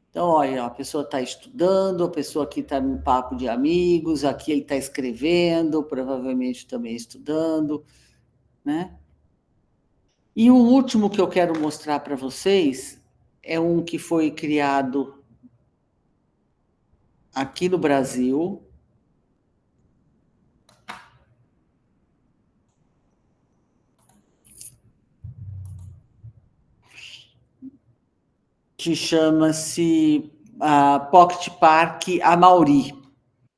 Então, olha, a pessoa está estudando, a pessoa aqui está num papo de amigos, aqui ele está escrevendo, provavelmente também estudando, né? E o último que eu quero mostrar para vocês é um que foi criado aqui no Brasil, que chama-se Pocket Park Amauri.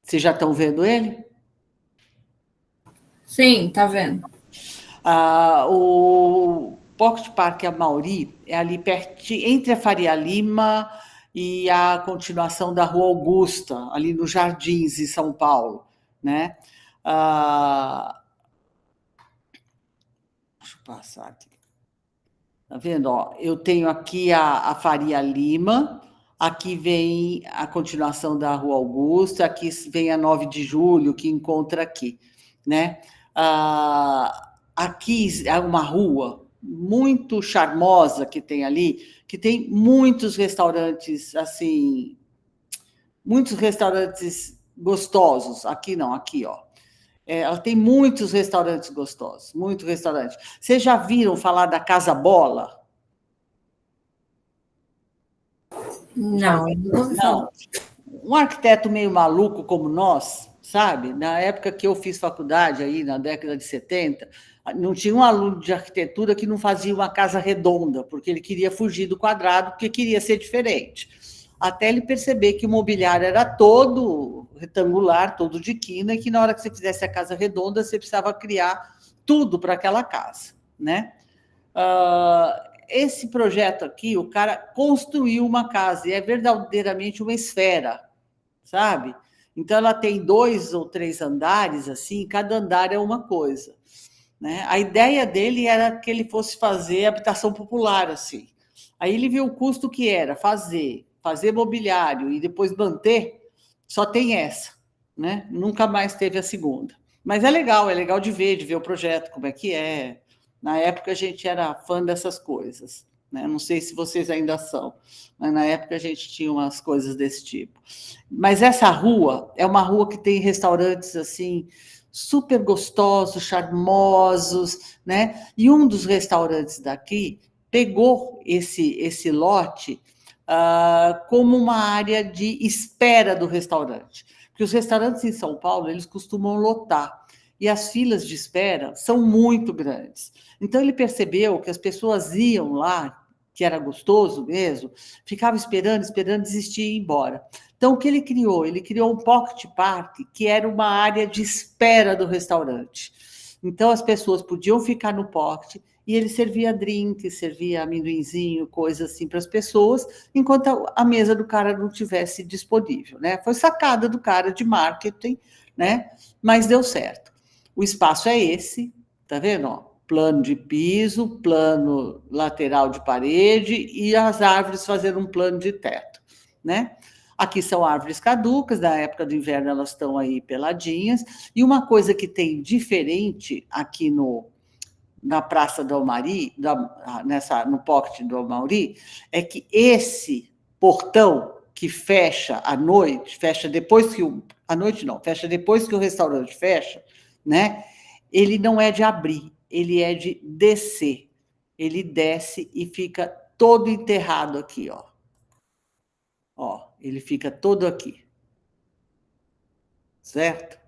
Vocês já estão vendo ele? Sim, tá vendo. O Pocket Park Amauri é ali pertinho, entre a Faria Lima e a continuação da Rua Augusta, ali nos Jardins, em São Paulo, né? Deixa eu passar aqui. Tá vendo? Ó, eu tenho aqui a Faria Lima, aqui vem a continuação da Rua Augusta, aqui vem a 9 de Julho, que encontra aqui, né? Aqui é uma rua muito charmosa que tem ali, que tem muitos restaurantes, assim, muitos restaurantes gostosos. Aqui não, aqui, ó. Ela tem muitos restaurantes gostosos, muito restaurante. Vocês já viram falar da Casa Bola? Não, Não. Um arquiteto meio maluco como nós, sabe? Na época que eu fiz faculdade, aí na década de 70, não tinha um aluno de arquitetura que não fazia uma casa redonda, porque ele queria fugir do quadrado, porque queria ser diferente. Até ele perceber que o mobiliário era todo retangular, todo de quina, e que na hora que você fizesse a casa redonda, você precisava criar tudo para aquela casa, né? Esse projeto aqui, o cara construiu uma casa, e é verdadeiramente uma esfera, sabe? Então, ela tem 2 ou 3 andares, assim, cada andar é uma coisa, né? A ideia dele era que ele fosse fazer habitação popular, assim. Aí ele viu o custo que era fazer mobiliário e depois manter, só tem essa, né? Nunca mais teve a segunda. Mas é legal de ver o projeto, como é que é. Na época a gente era fã dessas coisas, né? Não sei se vocês ainda são, mas na época a gente tinha umas coisas desse tipo. Mas essa rua é uma rua que tem restaurantes assim super gostosos, charmosos, né? E um dos restaurantes daqui pegou esse lote como uma área de espera do restaurante. Porque os restaurantes em São Paulo, eles costumam lotar, e as filas de espera são muito grandes. Então, ele percebeu que as pessoas iam lá, que era gostoso mesmo, ficavam esperando, desistir e ir embora. Então, o que ele criou? Ele criou um pocket park, que era uma área de espera do restaurante. Então, as pessoas podiam ficar no pocket e ele servia drink, servia amendoinzinho, coisa assim para as pessoas, enquanto a mesa do cara não tivesse disponível, né? Foi sacada do cara de marketing, né? Mas deu certo. O espaço é esse, tá vendo? Ó, plano de piso, plano lateral de parede e as árvores fazendo um plano de teto, né? Aqui são árvores caducas, na época do inverno elas estão aí peladinhas. E uma coisa que tem diferente aqui na Praça do Almari, no pocket do Almari, é que esse portão que fecha à noite, fecha depois que à noite não, fecha depois que o restaurante fecha, né? Ele não é de abrir, ele é de descer. Ele desce e fica todo enterrado aqui, ó. Ó, ele fica todo aqui. Certo?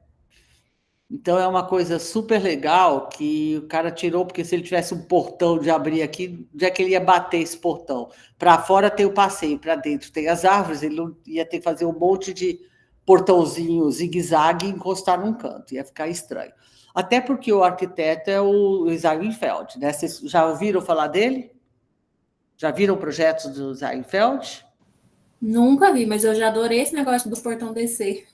Então é uma coisa super legal que o cara tirou, porque se ele tivesse um portão de abrir aqui, onde é que ele ia bater esse portão? Para fora tem o passeio, para dentro tem as árvores, ele não ia ter que fazer um monte de portãozinho zigue-zague e encostar num canto, ia ficar estranho. Até porque o arquiteto é o Seinfeld, né? Vocês já ouviram falar dele? Já viram projetos do Seinfeld? Nunca vi, mas eu já adorei esse negócio do portão descer.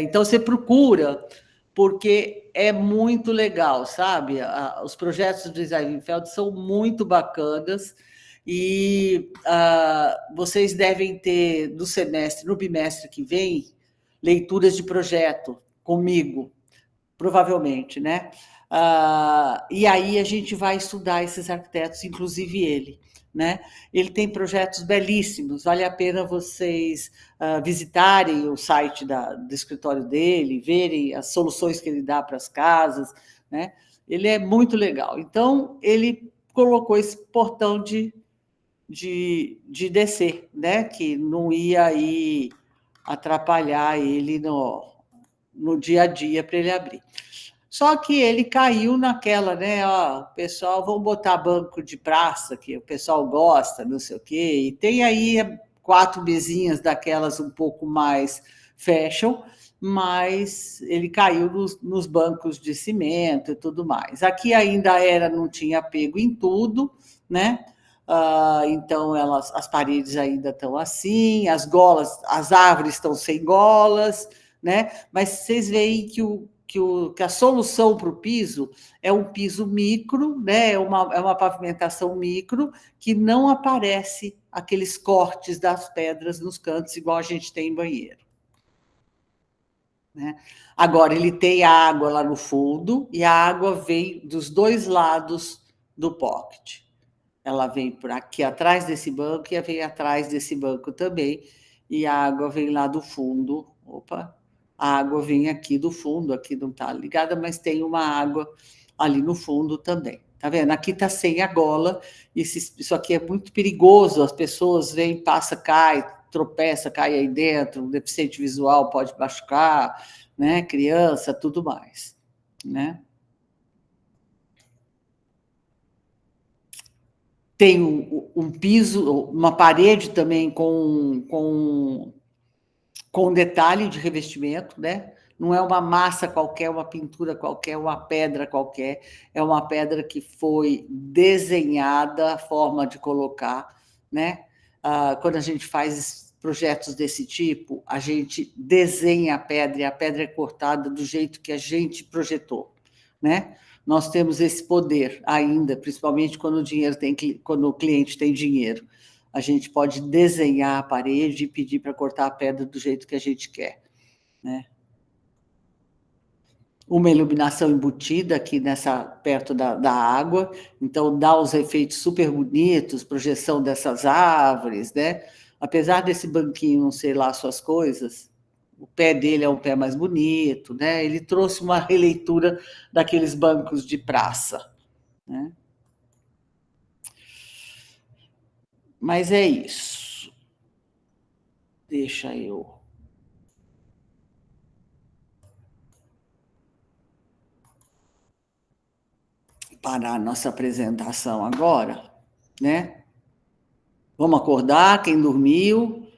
Então você procura, porque é muito legal, sabe? Os projetos do Seinfeld são muito bacanas e vocês devem ter no bimestre que vem, leituras de projeto comigo, provavelmente, né? E aí a gente vai estudar esses arquitetos, inclusive ele, né? Ele tem projetos belíssimos, vale a pena vocês visitarem o site do escritório dele, verem as soluções que ele dá para as casas, né? Ele é muito legal. Então, ele colocou esse portão de descer, né? Que não ia aí atrapalhar ele no dia a dia para ele abrir. Só que ele caiu naquela, né? Ó, pessoal, vamos botar banco de praça, que o pessoal gosta, não sei o quê. E tem aí 4 mesinhas daquelas um pouco mais fashion, mas ele caiu nos bancos de cimento e tudo mais. Aqui ainda não tinha pego em tudo, né? Então as paredes ainda estão assim, as árvores estão sem golas, né? Mas vocês veem que a solução para o piso é um piso micro, né? É uma pavimentação micro que não aparece aqueles cortes das pedras nos cantos, igual a gente tem em banheiro. Né? Agora, ele tem água lá no fundo e a água vem dos dois lados do pocket. Ela vem por aqui atrás desse banco e vem atrás desse banco também, e a água vem lá do fundo. Opa! A água vem aqui do fundo, aqui não está ligada, mas tem uma água ali no fundo também. Tá vendo? Aqui está sem a gola, isso aqui é muito perigoso, as pessoas vêm, passa, cai, tropeça, cai aí dentro, um deficiente visual pode machucar, né? Criança, tudo mais, né? Tem um piso, uma parede também com detalhe de revestimento, né? Não é uma massa qualquer, uma pintura qualquer, uma pedra qualquer, é uma pedra que foi desenhada, a forma de colocar, né? Quando a gente faz projetos desse tipo, a gente desenha a pedra e a pedra é cortada do jeito que a gente projetou, né? Nós temos esse poder ainda, principalmente quando o cliente tem dinheiro. A gente pode desenhar a parede e pedir para cortar a pedra do jeito que a gente quer, né? Uma iluminação embutida aqui perto da água, então dá os efeitos super bonitos, projeção dessas árvores, né? Apesar desse banquinho não ser lá suas coisas, o pé dele é um pé mais bonito, né? Ele trouxe uma releitura daqueles bancos de praça, né? Mas é isso. Deixa eu parar a nossa apresentação agora, né? Vamos acordar, quem dormiu,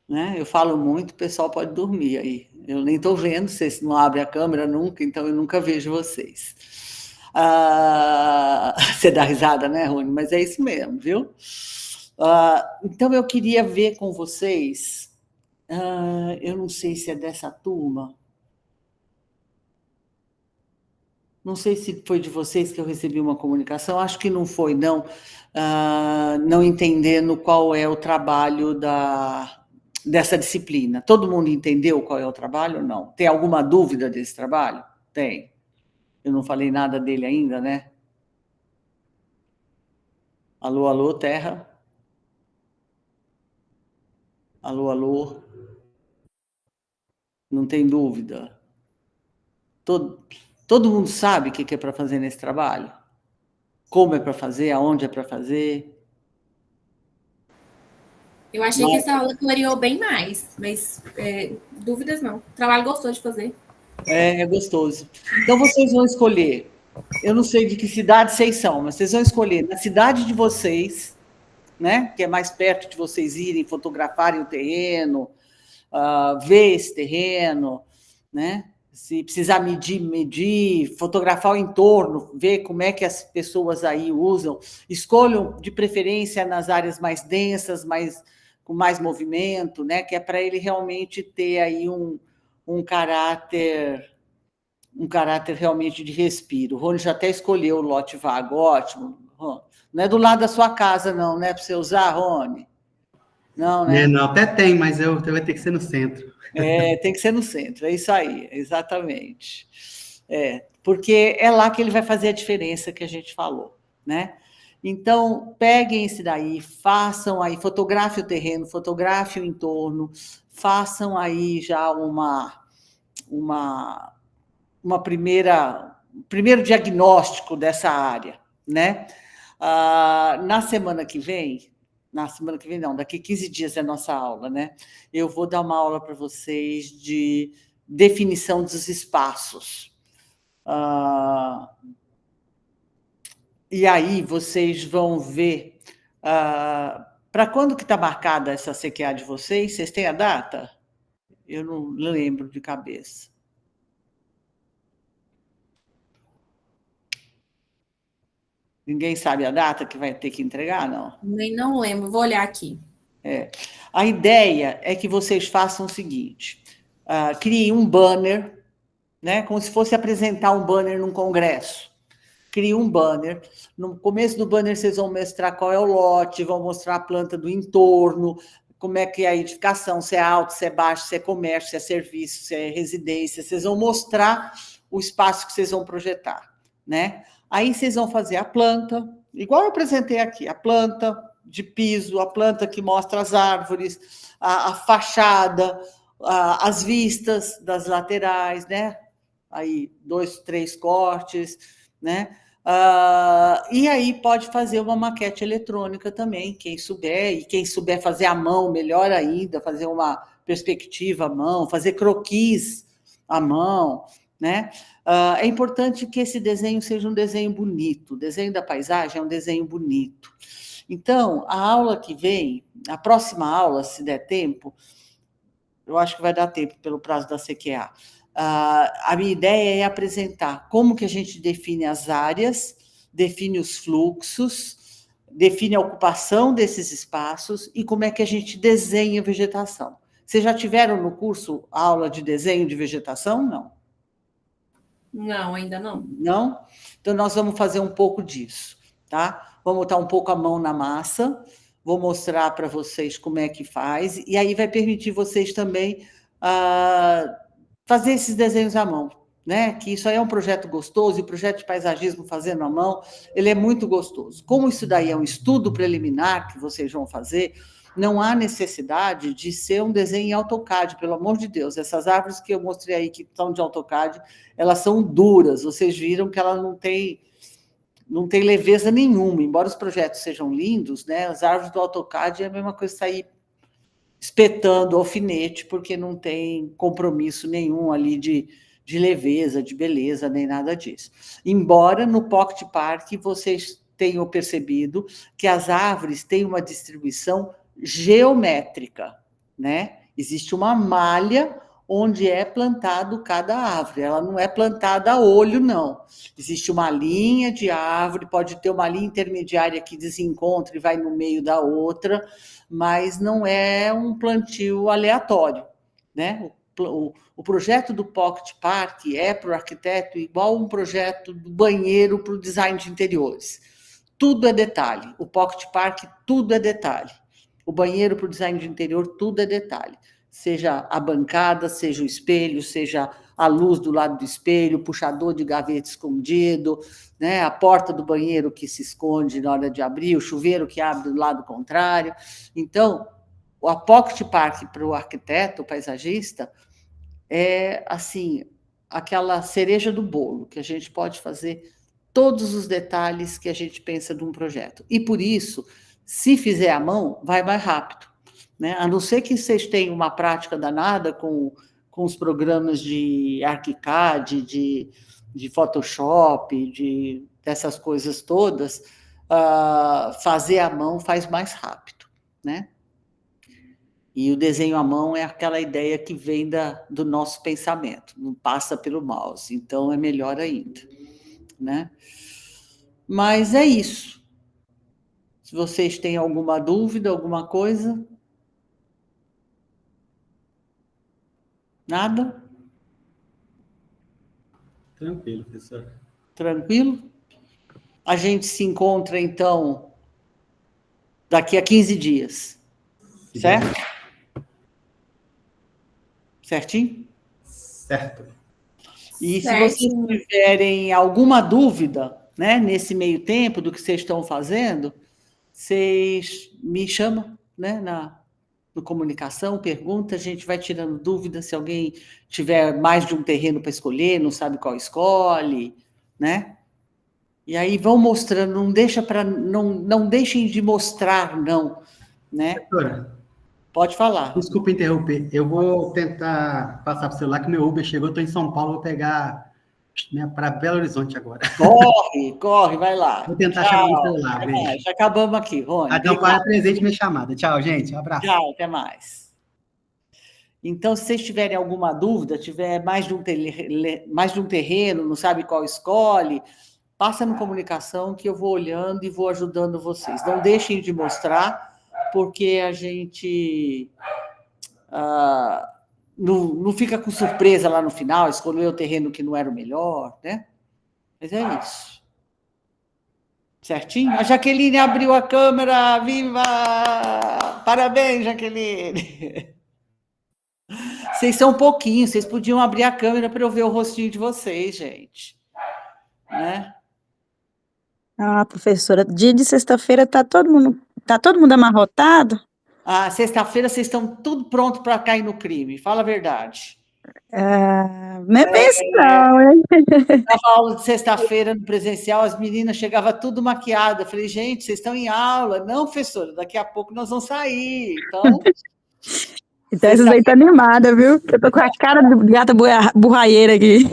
né? Eu falo muito, o pessoal pode dormir aí. Eu nem estou vendo, vocês não abrem a câmera nunca, então eu nunca vejo vocês. Você dá risada, né, Rony? Mas é isso mesmo, viu? Então eu queria ver com vocês, eu não sei se é dessa turma, não sei se foi de vocês que eu recebi uma comunicação, acho que não foi, não, não entendendo qual é o trabalho dessa disciplina. Todo mundo entendeu qual é o trabalho ou não? Tem alguma dúvida desse trabalho? Tem. Eu não falei nada dele ainda, né? Alô, alô, Terra? Alô, alô? Não tem dúvida? Todo mundo sabe o que é para fazer nesse trabalho? Como é para fazer? Aonde é para fazer? Eu achei que essa aula clareou bem mais, mas dúvidas não. Trabalho gostoso de fazer. É gostoso. Então vocês vão escolher. Eu não sei de que cidade vocês são, mas vocês vão escolher na cidade de vocês, né? Que é mais perto de vocês irem fotografarem o terreno, ver esse terreno, né? Se precisar medir, fotografar o entorno, ver como é que as pessoas aí usam. Escolham, de preferência, nas áreas mais densas, com mais movimento, né? Que é para ele realmente ter aí um caráter realmente de respiro. O Rony já até escolheu o lote vago, ótimo. Não é do lado da sua casa, não, né? Para você usar, Rony? Não, né? Não, até tem, mas vai ter que ser no centro. Tem que ser no centro, é isso aí, exatamente. Porque é lá que ele vai fazer a diferença que a gente falou, né? Então, peguem esse daí, façam aí, fotografe o terreno, fotografe o entorno, façam aí já primeiro diagnóstico dessa área, né? Na semana que vem não, daqui 15 dias é a nossa aula, né? Eu vou dar uma aula para vocês de definição dos espaços. E aí vocês vão ver para quando que está marcada essa CQA de vocês? Vocês têm a data? Eu não lembro de cabeça. Ninguém sabe a data que vai ter que entregar, não? Nem não lembro, vou olhar aqui. A ideia é que vocês façam o seguinte: criem um banner, né, como se fosse apresentar um banner num congresso. Crie um banner. No começo do banner, vocês vão mostrar qual é o lote, vão mostrar a planta do entorno, como é que é a edificação, se é alto, se é baixo, se é comércio, se é serviço, se é residência. Vocês vão mostrar o espaço que vocês vão projetar, né? Aí vocês vão fazer a planta, igual eu apresentei aqui, a planta de piso, a planta que mostra as árvores, a fachada, as vistas das laterais, né? Aí 2, 3 cortes, né? E aí pode fazer uma maquete eletrônica também, quem souber, e quem souber fazer à mão, melhor ainda, fazer uma perspectiva à mão, fazer croquis à mão, né? É importante que esse desenho seja um desenho bonito, o desenho da paisagem é um desenho bonito. Então, a aula que vem, a próxima aula, se der tempo, eu acho que vai dar tempo pelo prazo da CQA, a minha ideia é apresentar como que a gente define as áreas, define os fluxos, define a ocupação desses espaços e como é que a gente desenha a vegetação. Vocês já tiveram no curso aula de desenho de vegetação? Não. Não, ainda não. Não? Então, nós vamos fazer um pouco disso, tá? Vamos botar um pouco a mão na massa, vou mostrar para vocês como é que faz, e aí vai permitir vocês também fazer esses desenhos à mão, né? Que isso aí é um projeto gostoso, e o projeto de paisagismo fazendo à mão, ele é muito gostoso. Como isso daí é um estudo preliminar que vocês vão fazer, não há necessidade de ser um desenho em AutoCAD, pelo amor de Deus. Essas árvores que eu mostrei aí, que estão de AutoCAD, elas são duras, vocês viram que ela não tem leveza nenhuma, embora os projetos sejam lindos, né? As árvores do AutoCAD é a mesma coisa sair espetando alfinete, porque não tem compromisso nenhum ali de leveza, de beleza, nem nada disso. Embora no Pocket Park vocês tenham percebido que as árvores têm uma distribuição geométrica, né? Existe uma malha onde é plantado cada árvore, ela não é plantada a olho, não. Existe uma linha de árvore, pode ter uma linha intermediária que desencontra e vai no meio da outra, mas não é um plantio aleatório, né? O projeto do Pocket Park é para o arquiteto igual um projeto do banheiro para o design de interiores. Tudo é detalhe. O Pocket Park, tudo é detalhe. O banheiro para o design de interior, tudo é detalhe. Seja a bancada, seja o espelho, seja a luz do lado do espelho, puxador de gaveta escondido, né? A porta do banheiro que se esconde na hora de abrir, o chuveiro que abre do lado contrário. Então, o Pocket Park para o arquiteto, o paisagista, é assim, aquela cereja do bolo, que a gente pode fazer todos os detalhes que a gente pensa de um projeto. E por isso, se fizer à mão, vai mais rápido, né? A não ser que vocês tenham uma prática danada com os programas de ArchiCAD, de Photoshop, dessas coisas todas, fazer à mão faz mais rápido, né? E o desenho à mão é aquela ideia que vem do nosso pensamento, não passa pelo mouse, então é melhor ainda, né? Mas é isso. Se vocês têm alguma dúvida, alguma coisa? Nada? Tranquilo, professor. Tranquilo? A gente se encontra, então, daqui a 15 dias, certo? Certinho? Certo. E se vocês tiverem alguma dúvida, né, nesse meio tempo do que vocês estão fazendo, vocês me chamam, né, no comunicação, pergunta, a gente vai tirando dúvidas, se alguém tiver mais de um terreno para escolher, não sabe qual escolhe, né? E aí vão mostrando, não deixem de mostrar, não, né? Professora, Pode falar. desculpa interromper. Eu vou tentar passar para o celular que meu Uber chegou. Eu estou em São Paulo, vou pegar para Belo Horizonte agora. Corre, vai lá. Vou tentar Tchau. chamar no celular. Já acabamos aqui, Rony. A campanha presente minha chamada. Tchau, gente. Um abraço. Tchau, até mais. Então, se vocês tiverem alguma dúvida, tiver mais de um terreno, não sabe qual escolhe, passa no comunicação que eu vou olhando e vou ajudando vocês. Não deixem de mostrar, porque a gente não fica com surpresa lá no final, escolher o terreno que não era o melhor, né? Mas é isso. Certinho? A Jaqueline abriu a câmera, viva! Parabéns, Jaqueline! Vocês são pouquinhos, vocês podiam abrir a câmera para eu ver o rostinho de vocês, gente. Né? Ah, professora, dia de sexta-feira tá todo mundo amarrotado? Ah, sexta-feira vocês estão tudo pronto para cair no crime, fala a verdade. Não é bem assim, não, hein? Na aula de sexta-feira, no presencial, as meninas chegavam tudo maquiadas. Eu falei, gente, vocês estão em aula. Não, professora, daqui a pouco nós vamos sair. Então essas aí tá animada, viu? Eu tô com a cara do gata burraieira aqui.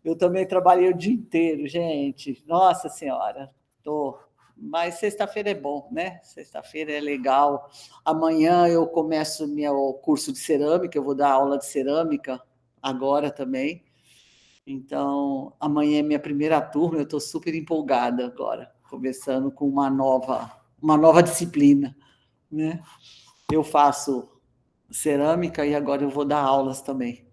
Eu também trabalhei o dia inteiro, gente. Nossa Senhora, mas sexta-feira é bom, né? Sexta-feira é legal. Amanhã eu começo meu curso de cerâmica, eu vou dar aula de cerâmica agora também. Então, amanhã é minha primeira turma, eu estou super empolgada agora, começando com uma nova disciplina, né? Eu faço cerâmica e agora eu vou dar aulas também,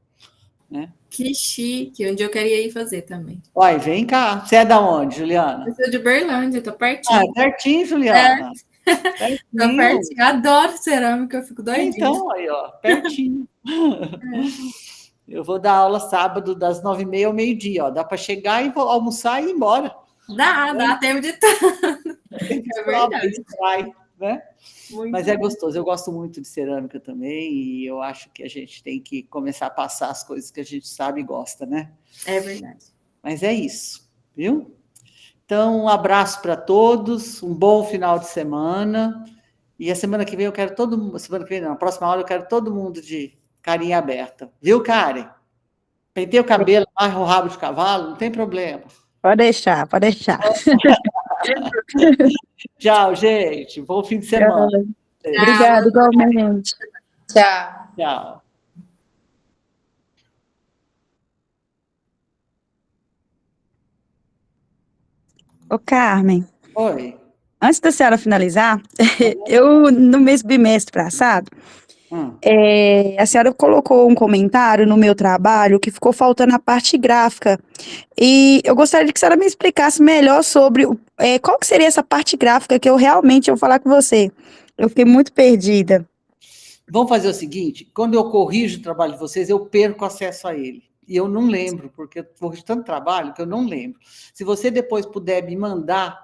né? Que chique, onde eu queria ir fazer também. Uai, vem cá. Você é da onde, Juliana? Eu sou de Uberlândia, tô pertinho. Pertinho, Juliana. Pertinho. Tô pertinho. Adoro cerâmica, eu fico doidinha. Então, aí, ó, pertinho. Eu vou dar aula sábado das 9h30 ao meio-dia, ó. Dá para chegar e almoçar e ir embora. Dá tempo de tanto. É verdade. Vai, né? Muito Mas é gostoso, eu gosto muito de cerâmica também, e eu acho que a gente tem que começar a passar as coisas que a gente sabe e gosta, né? É verdade. Mas é isso, viu? Então, um abraço para todos, um bom final de semana, E a semana que vem eu quero todo mundo, semana que vem não, na próxima aula eu quero todo mundo de carinha aberta. Viu, Karen? Pentei o cabelo, amarra o rabo de cavalo, não tem problema. Pode deixar, pode deixar. Tchau, gente. Bom fim de semana. Obrigada, igualmente. Tchau. Tchau. Ô, Carmen, Oi. antes da senhora finalizar, eu, no mês bimestre passado, a senhora colocou um comentário no meu trabalho que ficou faltando a parte gráfica. E eu gostaria de que a senhora me explicasse melhor sobre qual que seria essa parte gráfica que eu realmente vou falar com você. Eu fiquei muito perdida. Vamos fazer o seguinte, quando eu corrijo o trabalho de vocês, eu perco acesso a ele. E eu não lembro, porque eu corrijo tanto trabalho que eu não lembro. Se você depois puder me mandar,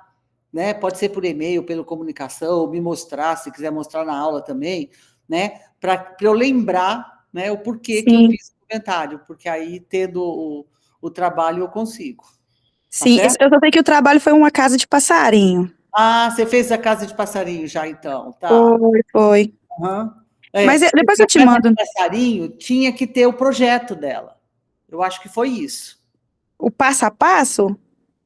né, pode ser por e-mail, pela comunicação, ou me mostrar, se quiser mostrar na aula também, né, para eu lembrar, né, o porquê que eu fiz o comentário, porque aí, tendo o trabalho, eu consigo. Sim, certo? eu só sei que o trabalho foi uma casa de passarinho. Ah, você fez a casa de passarinho já, então, tá? Foi. Uhum. Mas depois eu te A casa mando. de passarinho tinha que ter o projeto dela. Eu acho que foi isso. O passo a passo?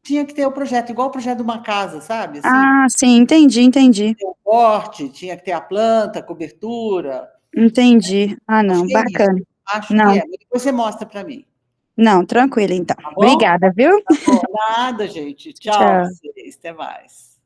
Tinha que ter o projeto, igual o projeto de uma casa, sabe? Assim, Ah, sim, entendi. o porte, tinha que ter a planta, a cobertura. Entendi. Ah, Acho não, que é bacana. isso. Acho Não. que é. Mas depois você mostra para mim. Não, tranquilo, então. Tá bom? Obrigada, viu? Tá bom. Nada, gente. Tchau, Tchau. vocês. Até mais.